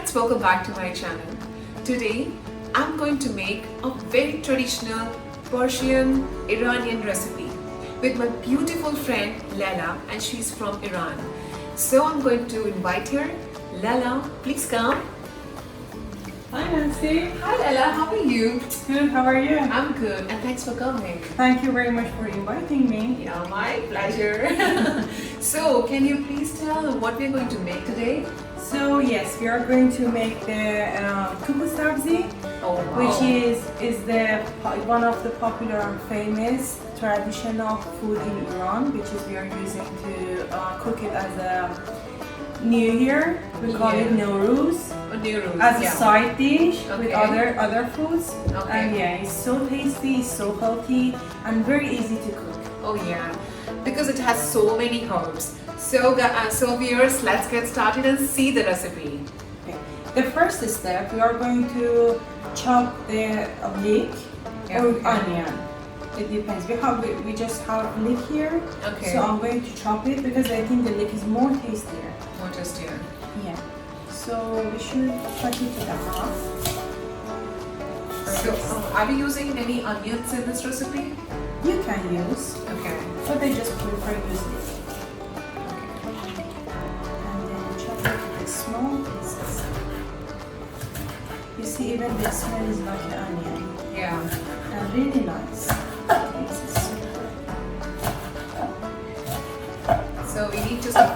friends, welcome back to my channel. Today I'm going to make a very traditional Persian Iranian recipe with my beautiful friend Lala, and she's from Iran. So I'm going to invite her. Lala, please come. Hi Nancy. Hi Lala, how are you? Good, how are you? I'm good, and thanks for coming. Thank you very much for inviting me. Yeah, my pleasure. So can you please tell what we're going to make today? So yes, we are going to make the Kuku Sabzi, Oh, wow. which is one of the popular and famous traditional food in Iran, which is we are using to cook it as a New Year. We call it Nowruz. As a side dish with other foods. And yeah, it's so tasty, it's so healthy, and very easy to cook. Oh yeah, because it has so many herbs. So viewers, let's get started and see the recipe. Okay. The first step, we are going to chop the leek or onion. It depends. We just have leek here. Okay. So I'm going to chop it because I think the leek is more tastier. More tastier. Yeah. So we should cut it to the half. So are we using any onions in this recipe? You can use. Okay. But I just prefer using it. And then chop it into small pieces. You see, even the smell is like an onion. Yeah. And really nice. So we need just a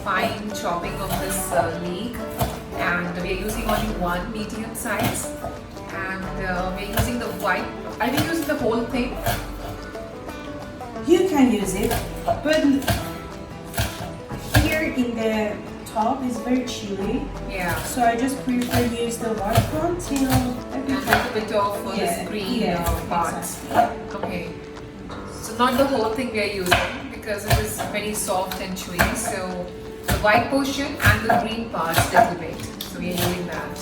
fine chopping of this leek, and we are using only one medium size, and we are using the white. Are we using the whole thing? You can use it, but here in the top is very chilly. Yeah. So I just prefer use the white one till And a little bit of this green part. Exactly. Okay. So not the whole thing we are using because it is very soft and chewy. So the white portion and the green parts a little bit. So we are using that.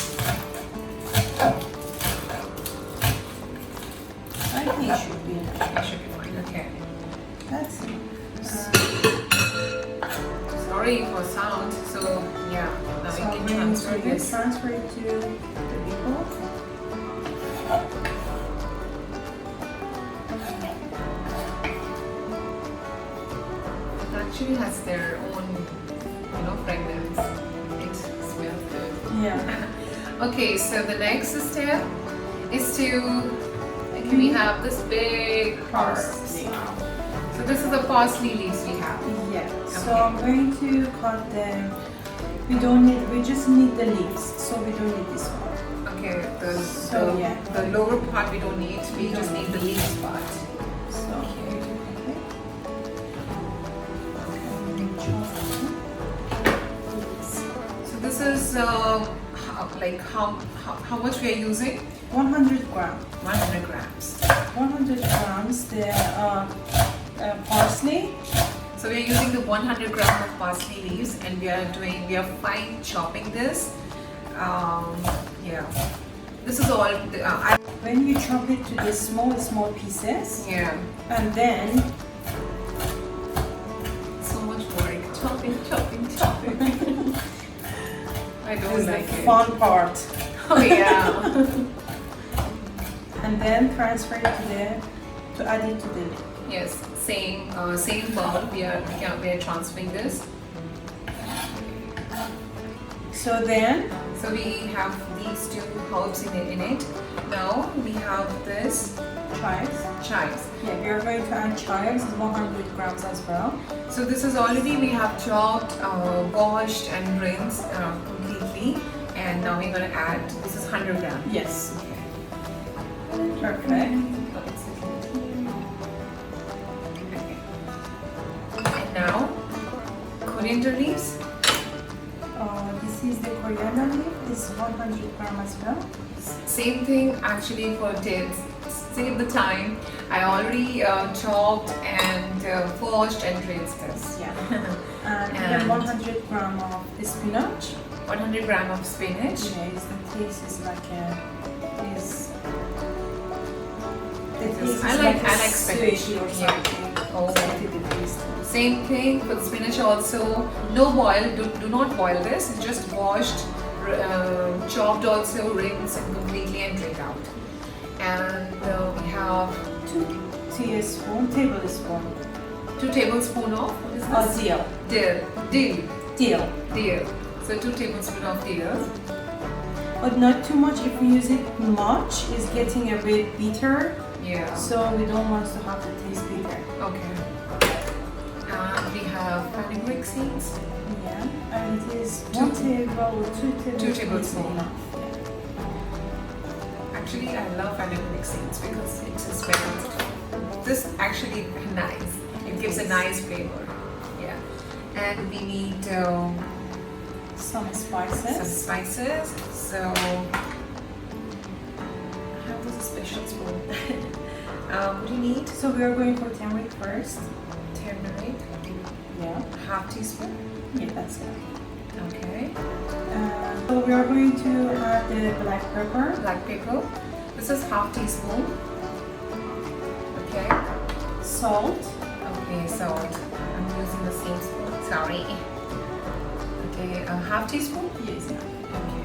I think it should be. It should be fine. Okay. That's it. Sorry for sound. So yeah, now So we can transfer this. Transfer it to the people. It actually has their own, fragrance. It smells good. Yeah. Okay, so the next step is we have this big herbs. So this is the parsley leaves we have. Yeah. So I'm going to cut them. We just need the leaves, so we don't need this one. Okay, the lower part we don't need. We just need the leaves part. So this is how much we are using? 100 grams. 100 grams. 100 grams the parsley. So we are using the 100 grams of parsley leaves, and we are fine chopping this. Yeah. This is all. When you chop it to the small pieces. Yeah. And then. So much work. Chopping. I don't like it. Fun part. Oh yeah. And then transfer it to add it to the lid. Yes, same bowl. We are transferring this. So we have these two herbs in it. Now we have this chives. Yeah, we are going to add chives, 100 grams as well. So this is already we have chopped, washed and rinsed completely, and now we're going to add. This is 100 grams. Yes. Okay. Perfect. And now coriander leaves. This is the coriander leaf. This is 100 grams as well. Same thing actually for save the time. I already chopped and washed and rinsed this. Yeah. And then 100 grams of the spinach. 100 grams of spinach. Yeah, the taste is like I like spinach. Or something. Oh. Same thing for the spinach also. No boil. Do not boil this. It's just washed, chopped also, rinse and completely and drain out. And we have 2 tablespoons of what is this? Dill. So 2 tablespoons of dill. But not too much. If we use it much, it's getting a bit bitter. Yeah. So we don't want to have the taste bitter. Okay. And we have fenugreek seeds. Yeah. And it is 2 tablespoons. Enough. Actually, I love fenugreek seeds because it just smells. This actually nice. It gives a nice flavor. Yeah. And we need some spices. So I have this special spoon. What do you need? So we are going for turmeric first. Turmeric. Yeah. Half teaspoon. Yeah, that's it. Okay. So we are going to add the black pepper. Black pepper. This is half teaspoon. Okay. Salt. Okay, salt. I'm using the same spoon. Sorry. Okay, half teaspoon? Yes. Okay.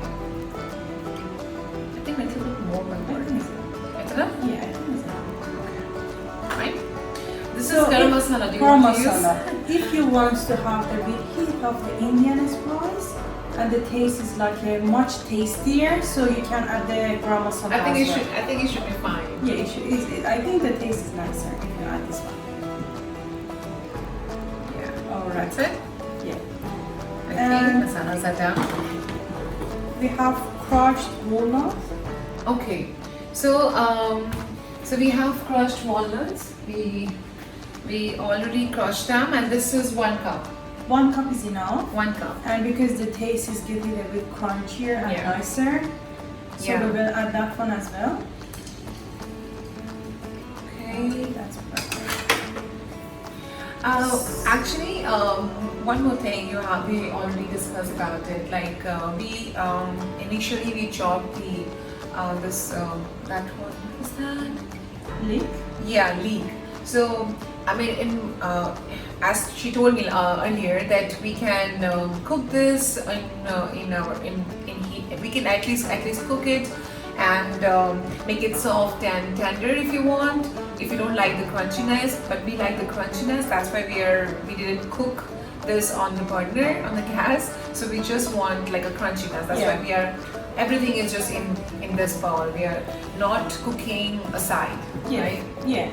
I think a little bit more than that. It's enough? Yeah, I think it's enough. Okay. Fine. This is garam masala. Do you garam want to masala. use? If you want to have the big heat of the Indian spice, and the taste is like much tastier, so you can add the garam masala. I think it should be fine. Yeah, it should. I think the taste is nicer if you add this one. Yeah. Alright. That's it? Yeah. Okay, And masalas are down. we have crushed walnuts. Okay. So we have crushed walnuts. We already crushed them, and this is 1 cup. 1 cup is enough. 1 cup. And because the taste is getting a bit crunchier and Yeah. nicer, so Yeah. we will add that one as well. Okay. That's perfect. Actually, one more thing we already discussed about it. Like we initially we chopped the that one. What is that? Leek. Yeah, leek. So I mean, as she told me earlier, that we can cook this in heat. We can at least cook it and make it soft and tender if you want. If you don't like the crunchiness, but we like the crunchiness, that's why we didn't cook this on the burner on the gas. So we just want like a crunchiness. That's Yeah. why everything is just in this bowl. We are not cooking aside, Yeah. right? Yeah.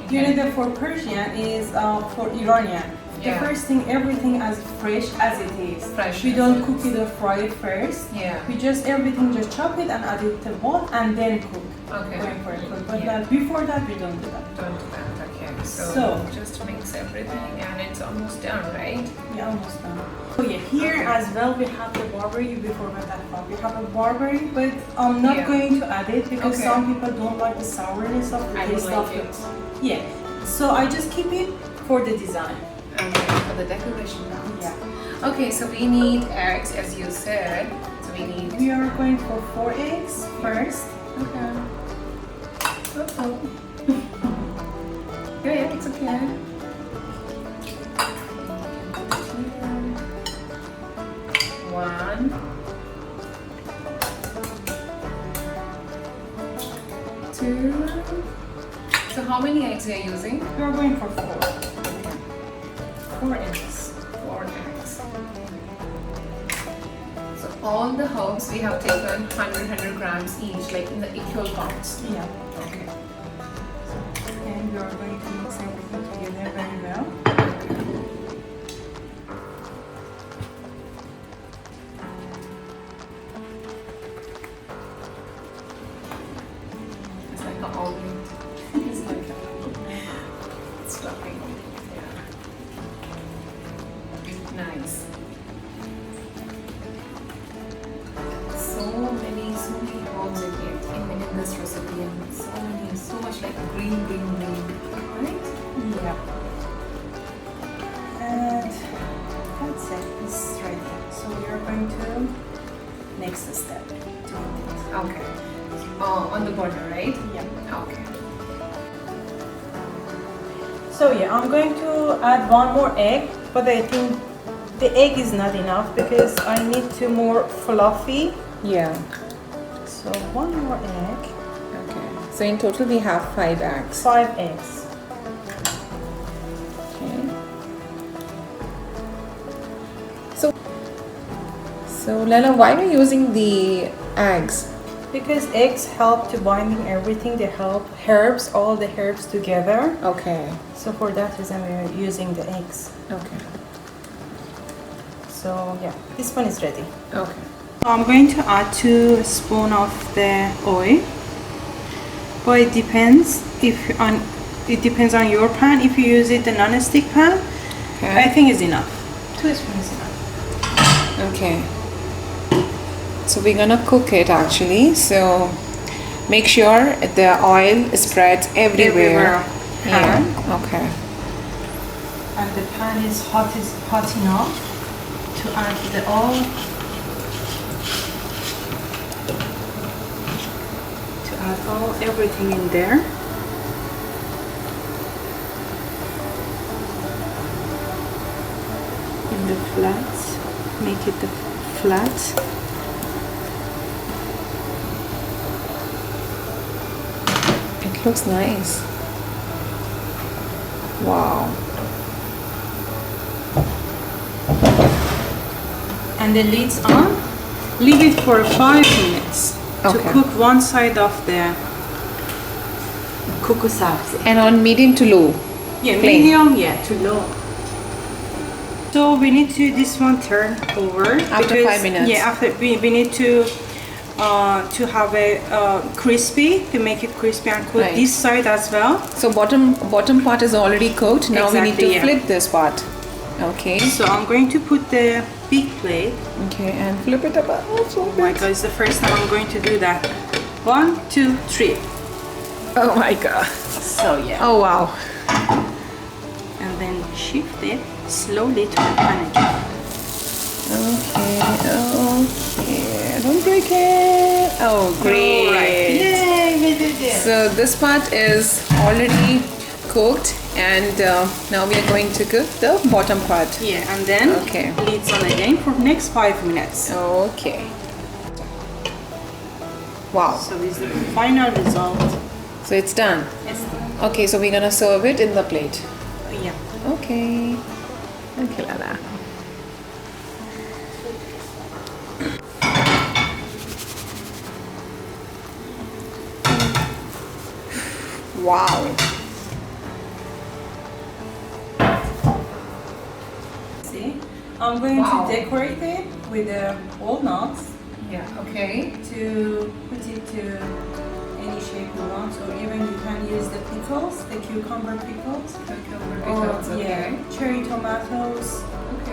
Okay. You know that for Persian is for Iranian. The Yeah. first thing, everything as fresh as it is. Fresh We as don't it cook is. it or fry it first. Yeah. We just everything just chop it and add it to the bowl and then cook. Okay. Going for it. But Yeah. before that we don't do that. Don't do that. Okay. So So- just mix everything, and it's almost done, right? Yeah, almost done. Oh yeah, here Okay. as well we have the barberry. We forgot that part. We have a barberry, but I'm not Yeah. going to add it because Okay. some people don't like the sourness of the I don't taste like of it. Yeah, so I just keep it for the design. Okay, for the decoration now. Yeah. Okay, so we need eggs, as you said. So we need. We are going for 4 eggs first. Okay. Uh-oh. Yeah, it's okay. One. 2. So how many eggs are you using? We are going for 4. 4 eggs. 4 eggs. So all the herbs we have taken 100 grams each, like in the equal parts. Yeah. Okay. And we are going to mix everything together very well. It's like an omelette. It's like a stuffing. Yeah. Nice. So many herbs in this recipe, and so much like green, right? Yeah. And that's it. It's ready. So we are going to next step. To eat it. Okay. On the border, right? Yeah. Okay. So yeah, I'm going to add 1 more egg, but I think the egg is not enough because I need to more fluffy. Yeah. So 1 more egg. Okay. So in total we have 5 eggs. 5 eggs. Okay. So Lala, why are you using the eggs? Because eggs help to binding everything. They help herbs, all the herbs together. Okay. So for that reason we are using the eggs. Okay. So yeah, this one is ready. Okay. I'm going to add 2 spoons of the oil, but it depends on your pan. If you use it the non-stick pan, Okay. I think it's enough. 2 spoons is enough. Okay. So we're gonna cook it actually. So make sure the oil spreads everywhere. Pan. Yeah. Okay. And the pan is hot enough to add the oil. To add everything in there. In the flat, make it the flat. It looks nice. Wow. And the lid's on. Leave it for 5 minutes to Okay. cook one side of the Kuku Sabzi. And on medium to low. Yeah, Flame. medium, yeah, to low. So we need to this one turn over After 5 minutes. Yeah, after we need to have a crispy, to make it crispy, and cook Right. this side as well. So bottom part is already cooked. Now we need Exactly, to yeah. flip this part. Okay. So I'm going to put the big plate. Okay, and flip it about. Oh my god, it's the first time I'm going to do that. 1, 2, 3. Oh my god. So yeah. Oh wow. And then shift it slowly to the pan again. Okay. Don't break it. Oh great. Alright. Yay, we did it. So this part is already cooked, and now we are going to cook the bottom part. Yeah, and then Okay. lids on again for next 5 minutes. Okay. Wow. So this is the final result. So it's done. It's Okay, so we're gonna serve it in the plate. yeah. Okay. Okay, Lala. Wow. See, I'm going Wow. to decorate it with the walnuts Yeah, okay. to put it to any shape you want, or even you can use the pickles, the cucumber pickles, or yeah, cherry tomatoes,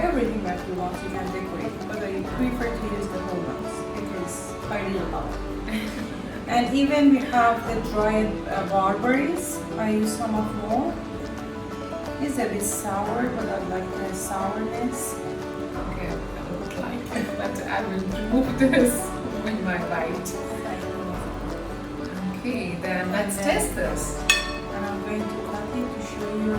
everything that you want you can decorate. But I prefer to use the walnuts because I really love it. And even we have the dried barberries. I use some of more. It's a bit sour, but I like the sourness. Okay, I would like it, but I will remove this with my bite. Okay, then let's test this. And I'm going to cut it to show you.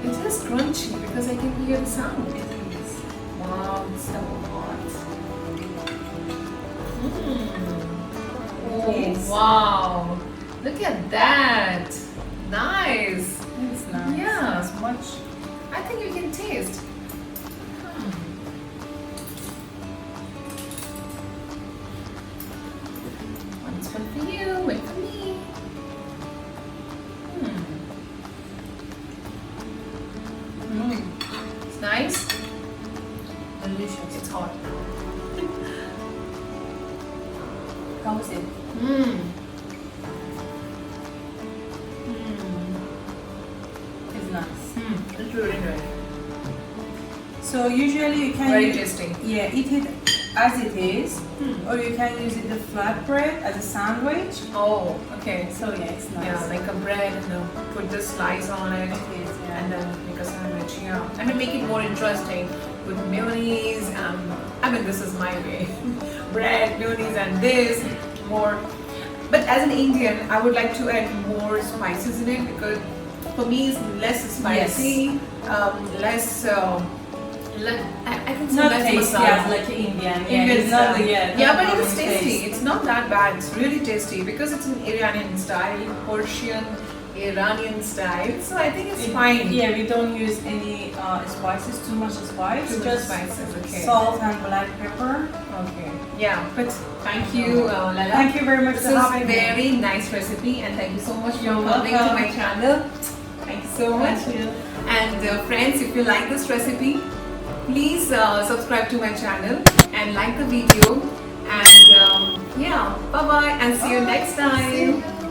It is crunchy because I can hear the sound. It is. Wow, it's so hot. Oh, Yes. wow. Look at that. Nice. It's nice. Yeah. It's much. I think you can taste. One's one for you, one for me. It's nice. Delicious. It's hot. How is it? It's nice. It's really good. So usually you can Very use, tasty. yeah, eat it as it is, or you can use it the flatbread as a sandwich. Oh, okay. So yeah, it's nice. Yeah, like a bread and put the slice on it. It is, yeah. And then make a sandwich, yeah. I mean, make it more interesting with mayonnaise. I mean, this is my way. Bread, mayonnaise, and this more. But as an Indian, I would like to add more spices in it because for me is less spicy, less. I can say Not less tasty masala. as like Indian. Indian it's not, style. not But common it's tasty. taste. It's not that bad. It's really tasty because it's an Iranian style, Persian, Iranian style. So I think it's fine. Yeah, we don't use any spices, too much spice. Too much just spices, okay. salt and black pepper. Okay. Yeah, but thank you, Lala. Thank you very much This for is having me. very nice recipe, and thank you so much for You're coming to welcome. my channel. Thank you so much. Thank you. And friends, if you like this recipe, please subscribe to my channel and like the video. And yeah, bye bye, and see you next time.